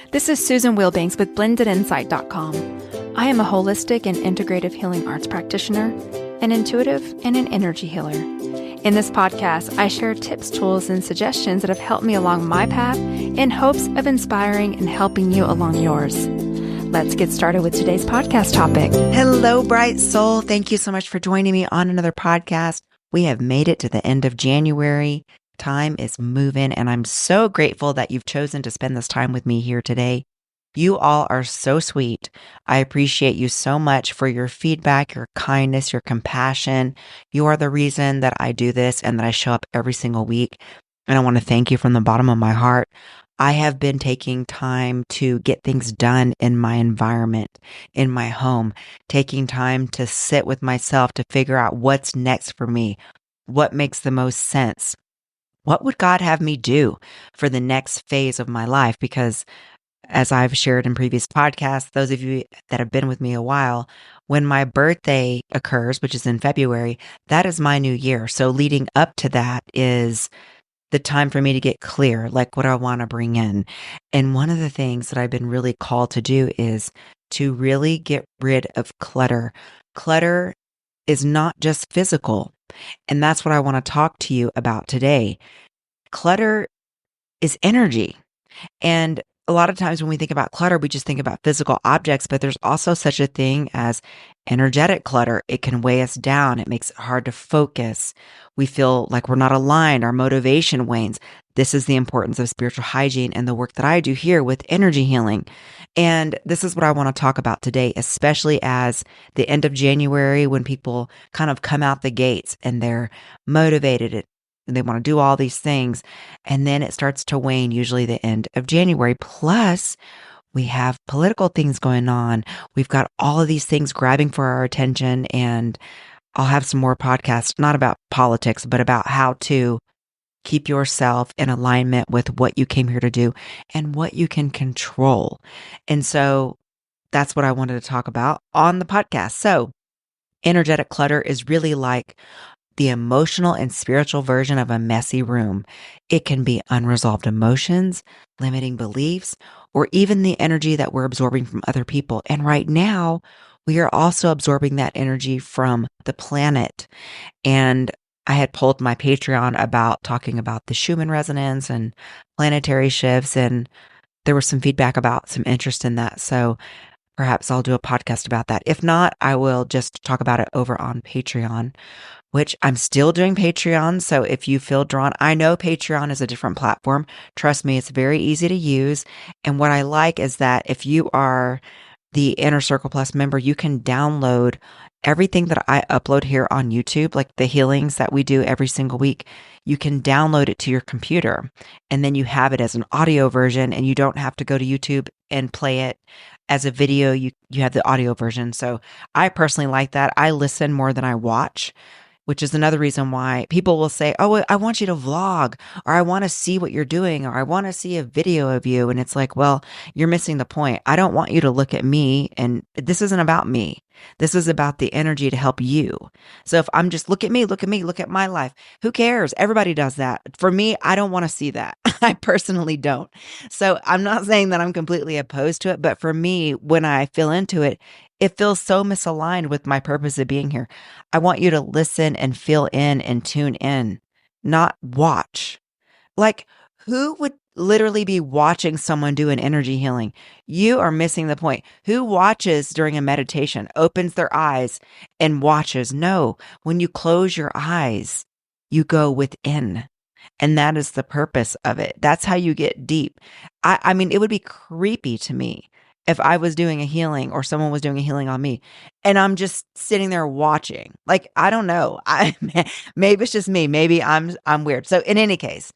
This is Susan Wilbanks with blendedinsight.com. I am a holistic and integrative healing arts practitioner, an intuitive, and an energy healer. In this podcast, I share tips, tools, and suggestions that have helped me along my path in hopes of inspiring and helping you along yours. Let's get started with today's podcast topic. Hello, bright soul. Thank you so much for joining me on another podcast. We have made it to the end of January. Time is moving, and I'm so grateful that you've chosen to spend this time with me here today. You all are so sweet. I appreciate you so much for your feedback, your kindness, your compassion. You are the reason that I do this and that I show up every single week. And I want to thank you from the bottom of my heart. I have been taking time to get things done in my environment, in my home, taking time to sit with myself to figure out what's next for me, what makes the most sense. What would God have me do for the next phase of my life? Because as I've shared in previous podcasts, those of you that have been with me a while, when my birthday occurs, which is in February, that is my new year. So leading up to that is the time for me to get clear, like what I want to bring in. And one of the things that I've been really called to do is to really get rid of clutter. Clutter is not just physical. And that's what I want to talk to you about today. Clutter is energy. And a lot of times when we think about clutter, we just think about physical objects, but there's also such a thing as energetic clutter. It can weigh us down. It makes it hard to focus. We feel like we're not aligned. Our motivation wanes. This is the importance of spiritual hygiene and the work that I do here with energy healing. And this is what I want to talk about today, especially as the end of January, when people kind of come out the gates and they're motivated and they want to do all these things. And then it starts to wane, usually the end of January. Plus, we have political things going on. We've got all of these things grabbing for our attention. And I'll have some more podcasts, not about politics, but about how to keep yourself in alignment with what you came here to do and what you can control. And so that's what I wanted to talk about on the podcast. So energetic clutter is really like the emotional and spiritual version of a messy room. It can be unresolved emotions, limiting beliefs, or even the energy that we're absorbing from other people. And right now, we are also absorbing that energy from the planet. And I had pulled my Patreon about talking about the Schumann resonance and planetary shifts, and there was some feedback about some interest in that. So perhaps I'll do a podcast about that. If not, I will just talk about it over on Patreon, which I'm still doing Patreon. So if you feel drawn, I know Patreon is a different platform. Trust me, it's very easy to use. And what I like is that if you are the Inner Circle Plus member, you can download everything that I upload here on YouTube, like the healings that we do every single week. You can download it to your computer, and then you have it as an audio version, and you don't have to go to YouTube and play it as a video. You have the audio version. So I personally like that. I listen more than I watch, which is another reason why people will say, oh, I want you to vlog, or I want to see what you're doing, or I want to see a video of you. And it's like, well, you're missing the point. I don't want you to look at me, and this isn't about me. This is about the energy to help you. So if I'm just look at me, look at my life, who cares? Everybody does that. For me, I don't want to see that. I personally don't. So I'm not saying that I'm completely opposed to it, but for me, when I feel into it, it feels so misaligned with my purpose of being here. I want you to listen and feel in and tune in, not watch. Like, who would literally be watching someone do an energy healing? You are missing the point. Who watches during a meditation, opens their eyes and watches? No, when you close your eyes, you go within. And that is the purpose of it. That's how you get deep. I mean, it would be creepy to me if I was doing a healing or someone was doing a healing on me and I'm just sitting there watching. Like, I don't know. Maybe it's just me. Maybe I'm weird. So in any case,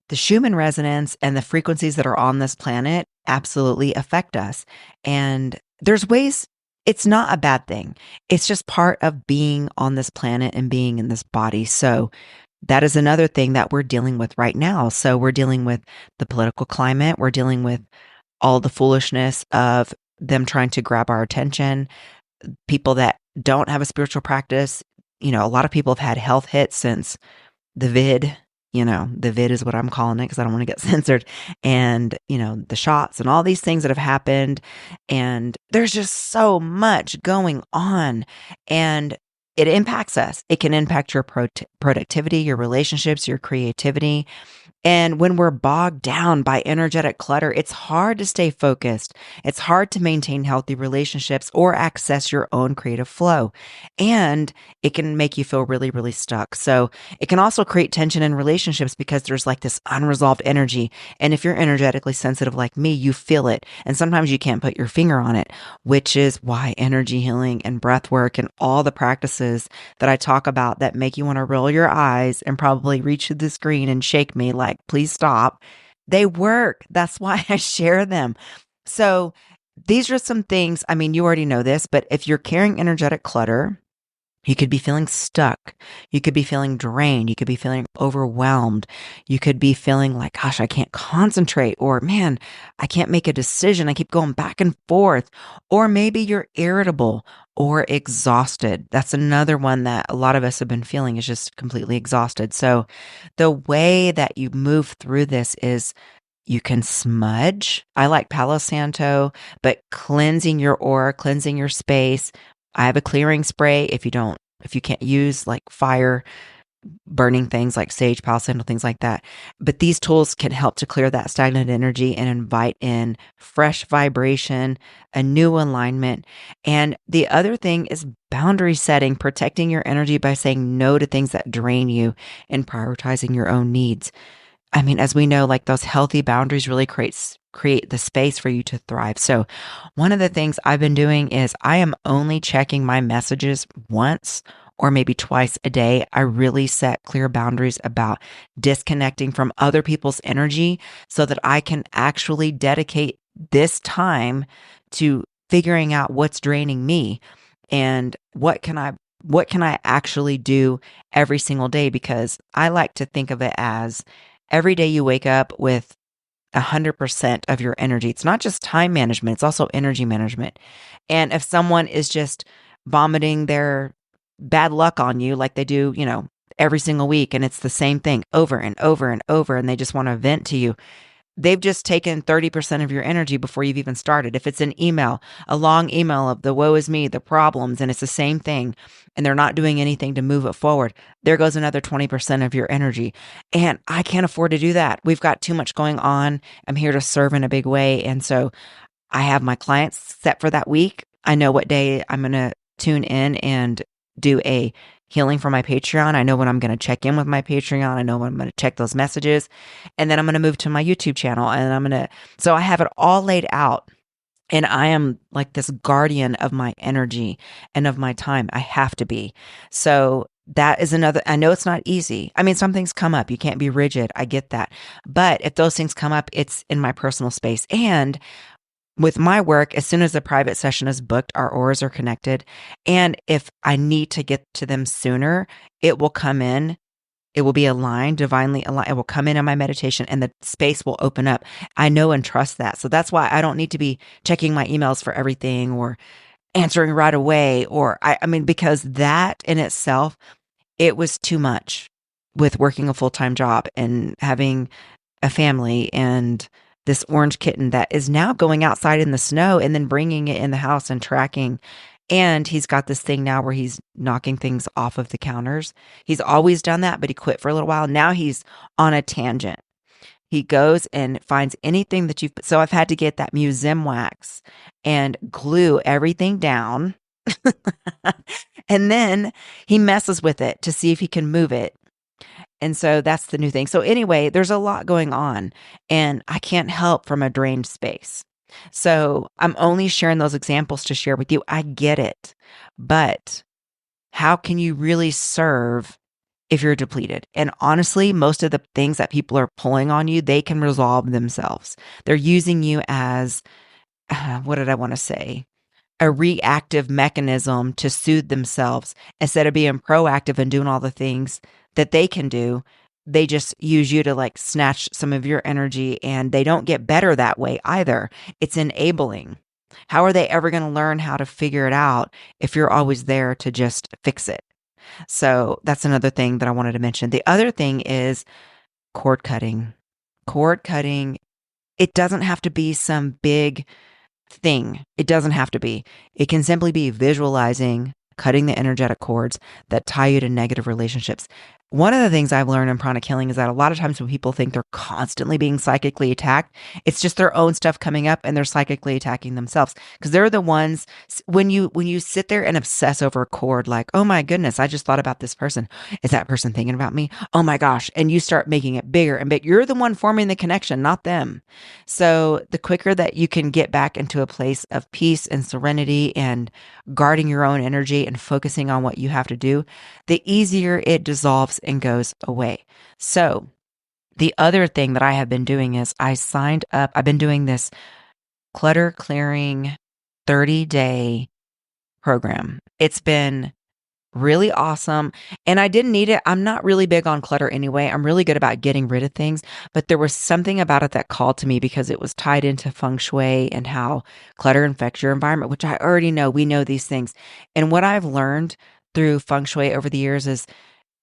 the Schumann resonance and the frequencies that are on this planet absolutely affect us. And there's ways, it's not a bad thing. It's just part of being on this planet and being in this body. So that is another thing that we're dealing with right now. So we're dealing with the political climate. We're dealing with all the foolishness of them trying to grab our attention. People that don't have a spiritual practice, a lot of people have had health hits since the vid the vid is what I'm calling it because I don't want to get censored, and, the shots and all these things that have happened. And there's just so much going on, and it impacts us. It can impact your productivity, your relationships, your creativity. And when we're bogged down by energetic clutter, it's hard to stay focused. It's hard to maintain healthy relationships or access your own creative flow. And it can make you feel really, really stuck. So it can also create tension in relationships because there's like this unresolved energy. And if you're energetically sensitive like me, you feel it. And sometimes you can't put your finger on it, which is why energy healing and breath work and all the practices that I talk about that make you want to roll your eyes and probably reach to the screen and shake me like, please stop. They work. That's why I share them. So these are some things. I mean, you already know this, but if you're carrying energetic clutter, you could be feeling stuck. You could be feeling drained. You could be feeling overwhelmed. You could be feeling like, gosh, I can't concentrate, or man, I can't make a decision. I keep going back and forth. Or maybe you're irritable or exhausted. That's another one that a lot of us have been feeling, is just completely exhausted. So the way that you move through this is you can smudge. I like Palo Santo, but cleansing your aura, cleansing your space. I have a clearing spray if you can't use like fire burning things like sage, Palo Santo, things like that. But these tools can help to clear that stagnant energy and invite in fresh vibration, a new alignment. And the other thing is boundary setting, protecting your energy by saying no to things that drain you and prioritizing your own needs. I mean, as we know, like those healthy boundaries really create the space for you to thrive. So one of the things I've been doing is I am only checking my messages once or maybe twice a day. I really set clear boundaries about disconnecting from other people's energy so that I can actually dedicate this time to figuring out what's draining me and what can I actually do every single day, because I like to think of it as every day you wake up with 100% of your energy. It's not just time management, it's also energy management. And if someone is just vomiting their bad luck on you like they do, every single week, and it's the same thing over and over and over, and they just want to vent to you, they've just taken 30% of your energy before you've even started. If it's an email, a long email of the woe is me, the problems, and it's the same thing, and they're not doing anything to move it forward, there goes another 20% of your energy. And I can't afford to do that. We've got too much going on. I'm here to serve in a big way. And so I have my clients set for that week. I know what day I'm going to tune in and do a healing for my Patreon. I know when I'm going to check in with my Patreon. I know when I'm going to check those messages. And then I'm going to move to my YouTube channel, and so I have it all laid out. And I am like this guardian of my energy and of my time. I have to be. So that is another, I know it's not easy. I mean, some things come up. You can't be rigid. I get that. But if those things come up, it's in my personal space. And with my work, as soon as a private session is booked, our auras are connected. And if I need to get to them sooner, it will come in. It will be aligned, divinely aligned. It will come in my meditation and the space will open up. I know and trust that. So that's why I don't need to be checking my emails for everything or answering right away. Or I mean, because that in itself, it was too much with working a full-time job and having a family and this orange kitten that is now going outside in the snow and then bringing it in the house and tracking. And he's got this thing now where he's knocking things off of the counters. He's always done that, but he quit for a little while. Now he's on a tangent. He goes and finds anything that so I've had to get that museum wax and glue everything down. And then he messes with it to see if he can move it. And so that's the new thing. So anyway, there's a lot going on, and I can't help from a drained space. So I'm only sharing those examples to share with you. I get it. But how can you really serve if you're depleted? And honestly, most of the things that people are pulling on you, they can resolve themselves. They're using you as, what did I want to say? A reactive mechanism to soothe themselves instead of being proactive and doing all the things that they can do. They just use you to like snatch some of your energy, and they don't get better that way either. It's enabling. How are they ever going to learn how to figure it out if you're always there to just fix it? So that's another thing that I wanted to mention. The other thing is cord cutting. Cord cutting, it doesn't have to be some big thing. It doesn't have to be. It can simply be visualizing cutting the energetic cords that tie you to negative relationships. One of the things I've learned in pranic healing is that a lot of times when people think they're constantly being psychically attacked, it's just their own stuff coming up and they're psychically attacking themselves because they're the ones when you sit there and obsess over a cord like, "Oh my goodness, I just thought about this person. Is that person thinking about me? Oh my gosh." And you start making it bigger and bigger. You're the one forming the connection, not them. So the quicker that you can get back into a place of peace and serenity and guarding your own energy and focusing on what you have to do, the easier it dissolves and goes away. So the other thing that I have been doing is I signed up, I've been doing this clutter clearing 30-day program. It's been really awesome. And I didn't need it. I'm not really big on clutter anyway. I'm really good about getting rid of things, but there was something about it that called to me because it was tied into feng shui and how clutter affects your environment, which I already know. We know these things. And what I've learned through feng shui over the years is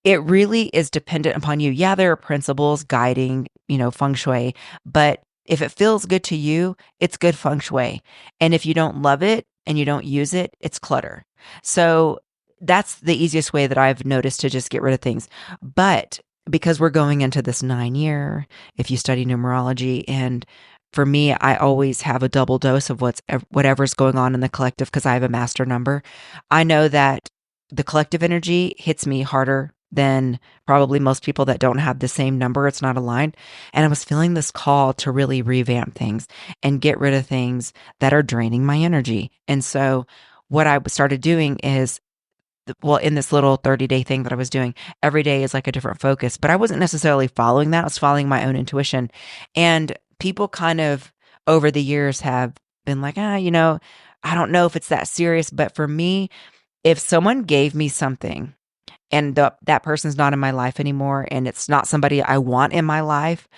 it really is dependent upon you. Yeah, there are principles guiding, feng shui, but if it feels good to you, it's good feng shui. And if you don't love it and you don't use it, it's clutter. So that's the easiest way that I've noticed to just get rid of things. But because we're going into this 9 year, if you study numerology, and for me, I always have a double dose of whatever's going on in the collective because I have a master number. I know that the collective energy hits me harder than probably most people that don't have the same number. It's not aligned. And I was feeling this call to really revamp things and get rid of things that are draining my energy. And so what I started doing is, well, in this little 30-day thing that I was doing, every day is like a different focus, but I wasn't necessarily following that. I was following my own intuition. And people kind of over the years have been like, I don't know if it's that serious. But for me, if someone gave me something and that person's not in my life anymore and it's not somebody I want in my life,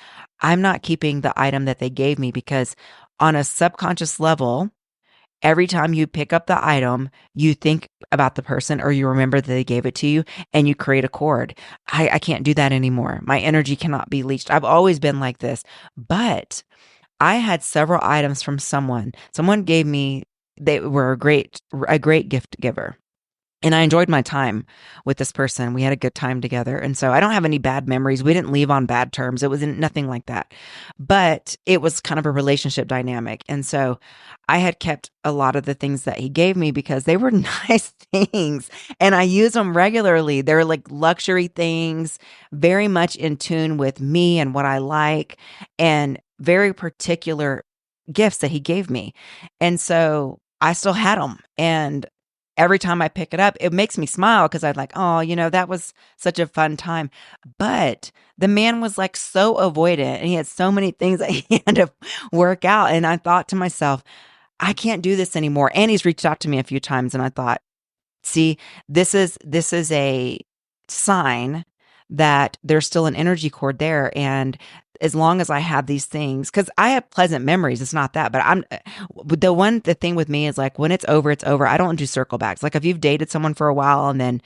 I'm not keeping the item that they gave me because on a subconscious level, every time you pick up the item, you think about the person or you remember that they gave it to you and you create a cord. I can't do that anymore. My energy cannot be leached. I've always been like this, but I had several items from someone. Someone gave me, they were a great gift giver. And I enjoyed my time with this person. We had a good time together. And so I don't have any bad memories. We didn't leave on bad terms. It was nothing like that. But it was kind of a relationship dynamic. And so I had kept a lot of the things that he gave me because they were nice things. And I use them regularly. They're like luxury things, very much in tune with me and what I like, and very particular gifts that he gave me. And so I still had them. And every time I pick it up, it makes me smile because I'm like, oh, that was such a fun time. But the man was like so avoidant and he had so many things that he had to work out. And I thought to myself, I can't do this anymore. And he's reached out to me a few times and I thought, see, this is a sign that there's still an energy cord there. And as long as I have these things, because I have pleasant memories, it's not that, but the thing with me is like, when it's over, it's over. I don't do circle backs. Like if you've dated someone for a while and then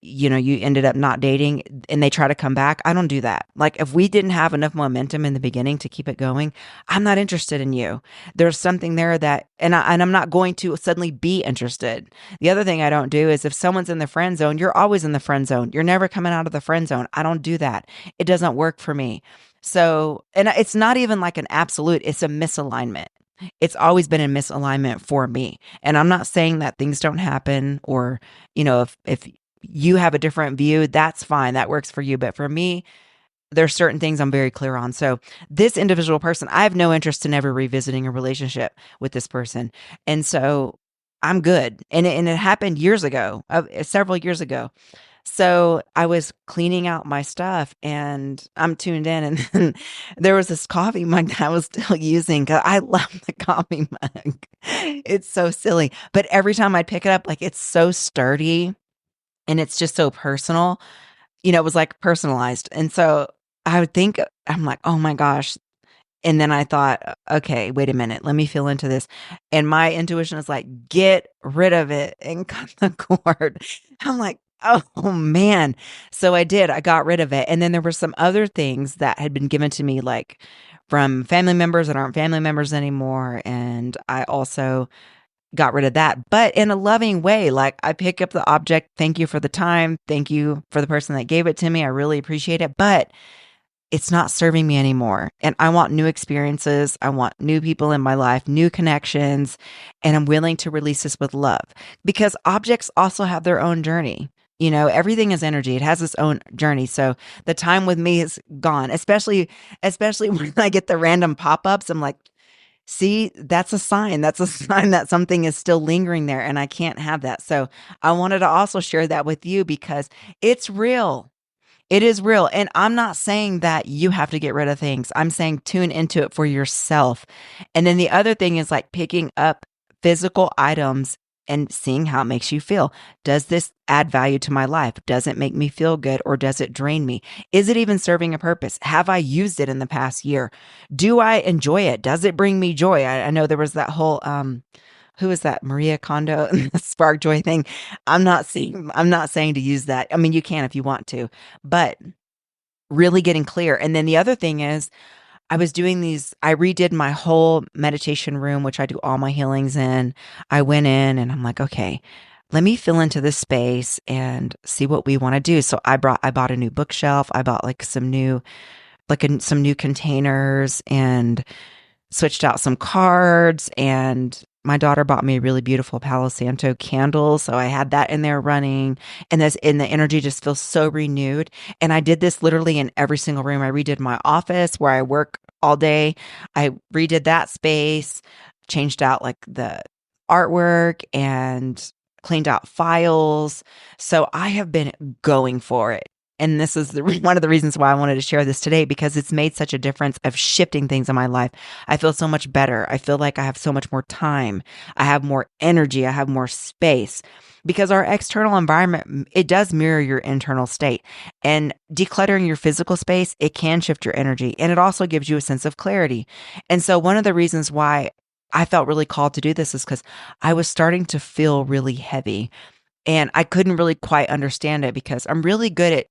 you ended up not dating and they try to come back. I don't do that. Like if we didn't have enough momentum in the beginning to keep it going, I'm not interested in you. There's something there that, and I'm not going to suddenly be interested. The other thing I don't do is if someone's in the friend zone, you're always in the friend zone. You're never coming out of the friend zone. I don't do that. It doesn't work for me. So, and it's not even like an absolute, it's a misalignment. It's always been a misalignment for me. And I'm not saying that things don't happen or, if you have a different view, that's fine. That works for you. But for me, there's certain things I'm very clear on. So this individual person, I have no interest in ever revisiting a relationship with this person. And so I'm good. And it happened years ago, several years ago. So I was cleaning out my stuff and I'm tuned in and then there was this coffee mug that I was still using because I love the coffee mug. It's so silly. But every time I pick it up, like it's so sturdy and it's just so personal. It was like personalized. And so I would think, I'm like, oh my gosh. And then I thought, okay, wait a minute, let me feel into this. And my intuition is like, get rid of it and cut the cord. I'm like, Oh man. So I did. I got rid of it. And then there were some other things that had been given to me, like from family members that aren't family members anymore. And I also got rid of that, but in a loving way. Like I pick up the object. Thank you for the time. Thank you for the person that gave it to me. I really appreciate it. But it's not serving me anymore. And I want new experiences. I want new people in my life, new connections. And I'm willing to release this with love because objects also have their own journey. You know, everything is energy. It has its own journey. So the time with me is gone, especially when I get the random pop-ups. I'm like, see, that's a sign. That's a sign that something is still lingering there and I can't have that. So I wanted to also share that with you because it's real. It is real. And I'm not saying that you have to get rid of things. I'm saying tune into it for yourself. And then the other thing is like picking up physical items and seeing how it makes you feel. Does this add value to my life? Does it make me feel good or does it drain me? Is it even serving a purpose? Have I used it in the past year? Do I enjoy it? Does it bring me joy? I know there was that whole who is that? Maria Kondo and the spark joy thing. I'm not saying to use that. I mean, you can if you want to, but really getting clear. And then the other thing is I redid my whole meditation room, which I do all my healings in. I went in and I'm like, okay, let me fill into this space and see what we want to do. So I bought a new bookshelf. I bought like some new containers and switched out some cards, and my daughter bought me a really beautiful Palo Santo candle. So I had that in there running, and the energy just feels so renewed. And I did this literally in every single room. I redid my office where I work all day. I redid that space, changed out like the artwork and cleaned out files. So I have been going for it. And this is one of the reasons why I wanted to share this today, because it's made such a difference of shifting things in my life. I feel so much better. I feel like I have so much more time. I have more energy. I have more space because our external environment, it does mirror your internal state. And decluttering your physical space, it can shift your energy, and it also gives you a sense of clarity. And so one of the reasons why I felt really called to do this is because I was starting to feel really heavy. And I couldn't really quite understand it because I'm really good at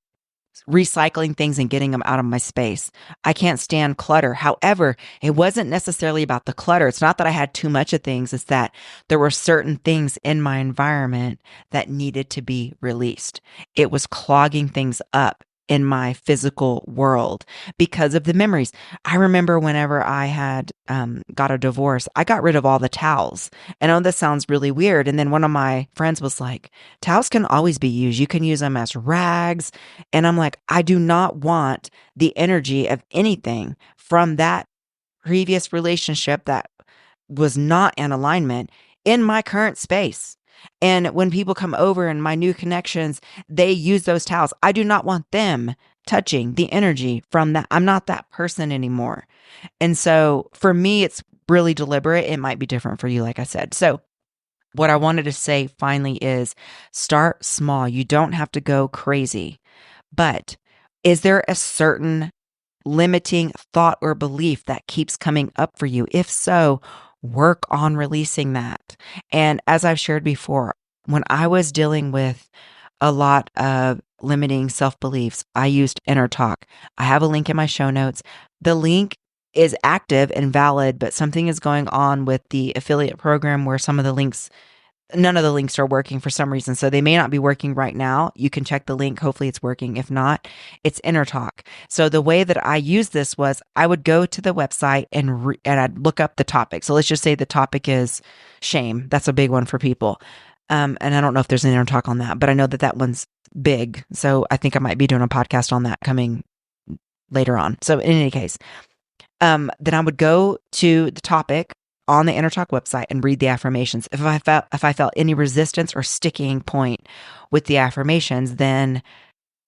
recycling things and getting them out of my space. I can't stand clutter. However, it wasn't necessarily about the clutter. It's not that I had too much of things. It's that there were certain things in my environment that needed to be released. It was clogging things up in my physical world because of the memories. I remember whenever I had got a divorce, I got rid of all the towels. I know this sounds really weird. And then one of my friends was like, towels can always be used. You can use them as rags. And I'm like, I do not want the energy of anything from that previous relationship that was not in alignment in my current space. And when people come over and my new connections, they use those towels. I do not want them touching the energy from that. I'm not that person anymore. And so for me, it's really deliberate. It might be different for you, like I said. So what I wanted to say finally is start small. You don't have to go crazy. But is there a certain limiting thought or belief that keeps coming up for you? If so, work on releasing that. And as I've shared before, when I was dealing with a lot of limiting self beliefs, I used Inner Talk. I have a link in my show notes. The link is active and valid, but something is going on with the affiliate program where none of the links are working for some reason. So they may not be working right now. You can check the link. Hopefully it's working. If not, it's Inner Talk. So the way that I used this was I would go to the website and I'd look up the topic. So let's just say the topic is shame. That's a big one for people. And I don't know if there's an Inner Talk on that, but I know that one's big. So I think I might be doing a podcast on that coming later on. So in any case, then I would go to the topic on the Inner Talk website and read the affirmations. If I felt any resistance or sticking point with the affirmations, then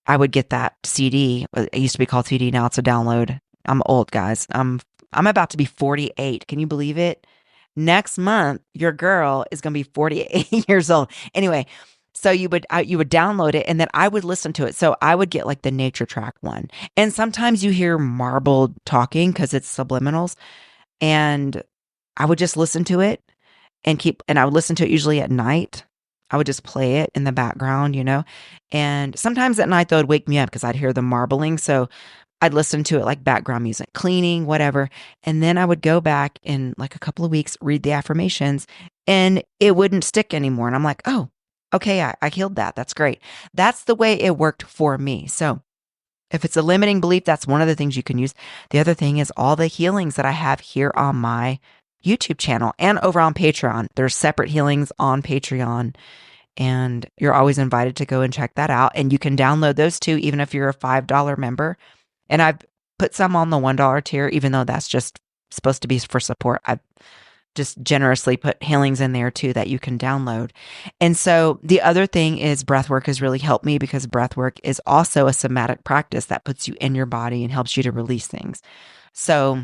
I would get that CD. It used to be called CD. Now it's a download. I'm old, guys. I'm about to be 48. Can you believe it? Next month, your girl is going to be 48 years old. Anyway, so you would download it and then I would listen to it. So I would get like the nature track one. And sometimes you hear marbled talking because it's subliminals. And I would just listen to it and I would listen to it usually at night. I would just play it in the background, and sometimes at night, though, it'd wake me up because I'd hear the marbling. So I'd listen to it like background music, cleaning, whatever. And then I would go back in like a couple of weeks, read the affirmations, and it wouldn't stick anymore. And I'm like, oh, okay, I healed that. That's great. That's the way it worked for me. So if it's a limiting belief, that's one of the things you can use. The other thing is all the healings that I have here on my YouTube channel and over on Patreon. There's separate healings on Patreon, and you're always invited to go and check that out. And you can download those too, even if you're a $5 member. And I've put some on the $1 tier, even though that's just supposed to be for support. I've just generously put healings in there too that you can download. And so the other thing is breath work has really helped me, because breath work is also a somatic practice that puts you in your body and helps you to release things. So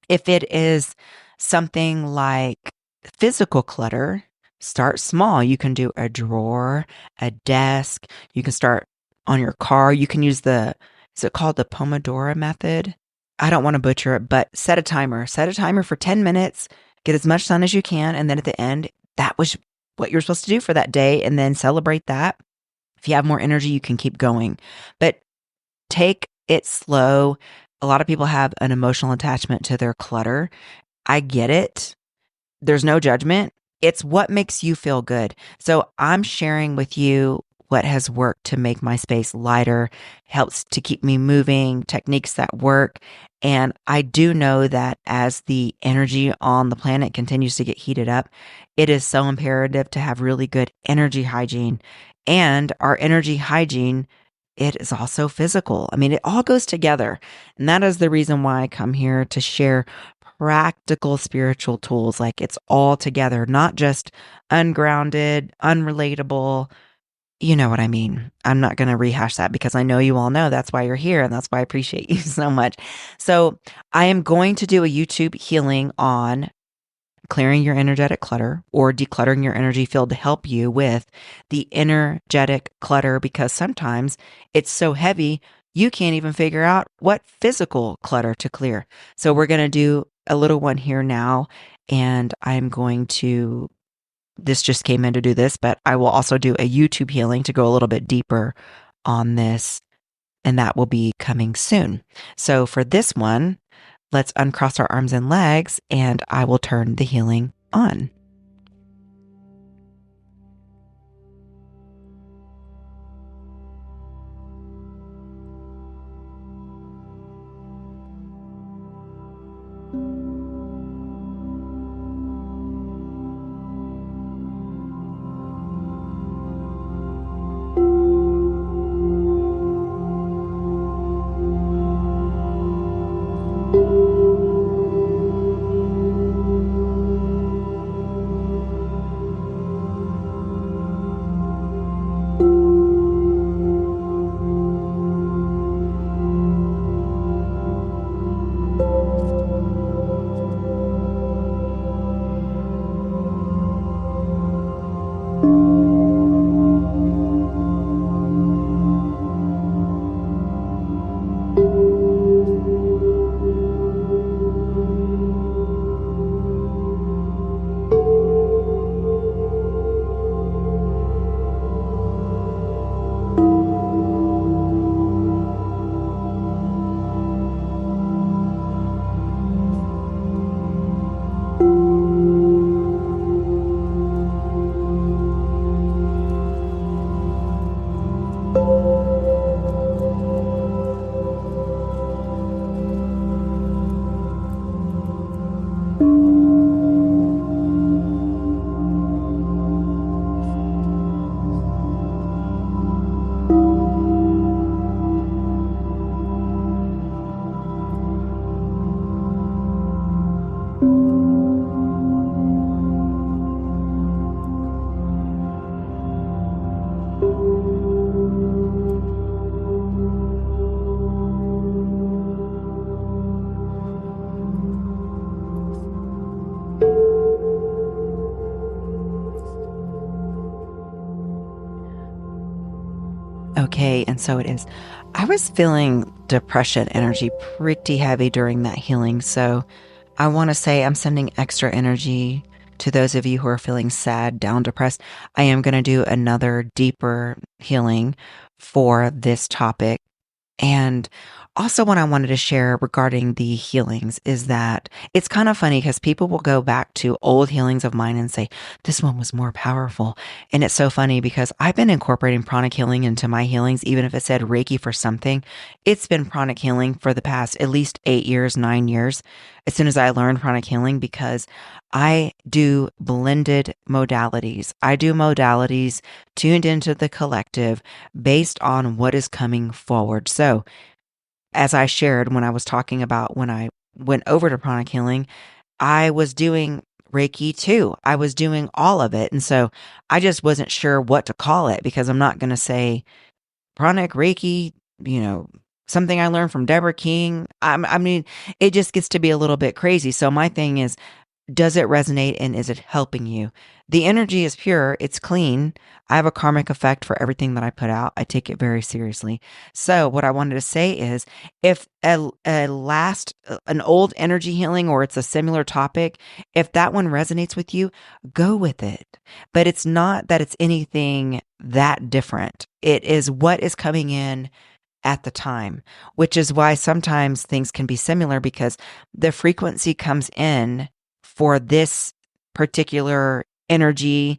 if it is something like physical clutter, start small. You can do a drawer, a desk. You can start on your car. You can use is it called the Pomodoro method? I don't want to butcher it, but set a timer. Set a timer for 10 minutes, get as much sun as you can. And then at the end, that was what you're supposed to do for that day. And then celebrate that. If you have more energy, you can keep going, but take it slow. A lot of people have an emotional attachment to their clutter. I get it. There's no judgment. It's what makes you feel good. So I'm sharing with you what has worked to make my space lighter, helps to keep me moving, techniques that work. And I do know that as the energy on the planet continues to get heated up, it is so imperative to have really good energy hygiene. And our energy hygiene, it is also physical. I mean, it all goes together. And that is the reason why I come here to share practical spiritual tools. Like, it's all together, not just ungrounded, unrelatable. You know what I mean? I'm not going to rehash that because I know you all know that's why you're here, and that's why I appreciate you so much. So I am going to do a YouTube healing on clearing your energetic clutter or decluttering your energy field to help you with the energetic clutter, because sometimes it's so heavy, you can't even figure out what physical clutter to clear. So we're going to do a little one here now, and I'm going to this just came in to do this, but I will also do a YouTube healing to go a little bit deeper on this, and that will be coming soon. So for this one, let's uncross our arms and legs, and I will turn the healing on. Okay, and so it is. I was feeling depression energy pretty heavy during that healing. So I want to say I'm sending extra energy to those of you who are feeling sad, down, depressed, I am going to do another deeper healing for this topic. And also, what I wanted to share regarding the healings is that it's kind of funny because people will go back to old healings of mine and say, this one was more powerful. And it's so funny because I've been incorporating pranic healing into my healings, even if it said Reiki for something. It's been pranic healing for the past at least 8 years, 9 years, as soon as I learned pranic healing, because I do blended modalities. I do modalities tuned into the collective based on what is coming forward. So, as I shared when I was talking about when I went over to pranic healing, I was doing Reiki too. I was doing all of it. And so I just wasn't sure what to call it because I'm not going to say pranic Reiki, something I learned from Deborah King. I mean, it just gets to be a little bit crazy. So my thing is, does it resonate and is it helping you? The energy is pure. It's clean. I have a karmic effect for everything that I put out. I take it very seriously. So what I wanted to say is if an old energy healing or it's a similar topic, if that one resonates with you, go with it. But it's not that it's anything that different. It is what is coming in at the time, which is why sometimes things can be similar because the frequency comes in for this particular energy.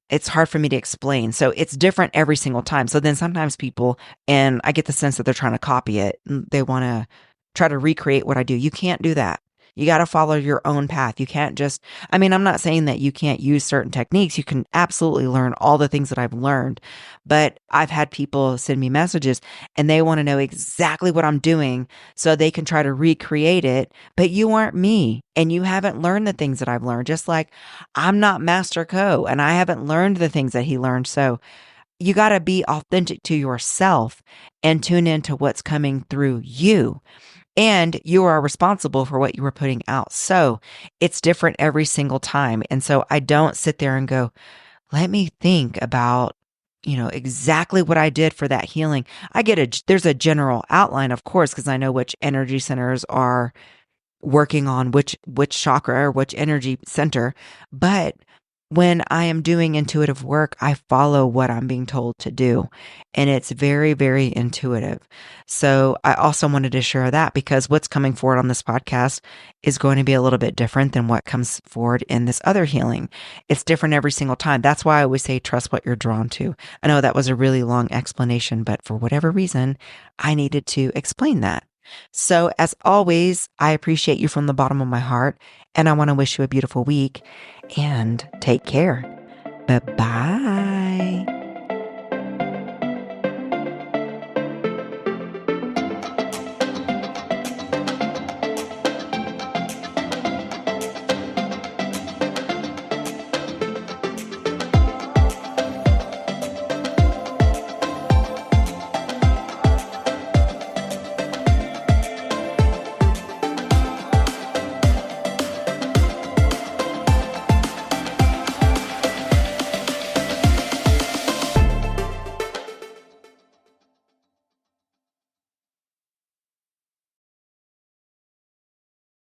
It's hard for me to explain. So it's different every single time. So then sometimes people, and I get the sense that they're trying to copy it. They want to try to recreate what I do. You can't do that. You got to follow your own path. You can't just, I'm not saying that you can't use certain techniques. You can absolutely learn all the things that I've learned, but I've had people send me messages and they want to know exactly what I'm doing so they can try to recreate it. But you aren't me and you haven't learned the things that I've learned, just like I'm not Master Co and I haven't learned the things that he learned. So you got to be authentic to yourself and tune into what's coming through you. And you are responsible for what you are putting out. So it's different every single time. And so I don't sit there and go, let me think about, exactly what I did for that healing. There's a general outline, of course, because I know which energy centers are working on which chakra or which energy center. But when I am doing intuitive work, I follow what I'm being told to do. And it's very, very intuitive. So I also wanted to share that because what's coming forward on this podcast is going to be a little bit different than what comes forward in this other healing. It's different every single time. That's why I always say, trust what you're drawn to. I know that was a really long explanation, but for whatever reason, I needed to explain that. So as always, I appreciate you from the bottom of my heart, and I want to wish you a beautiful week and take care. Bye-bye.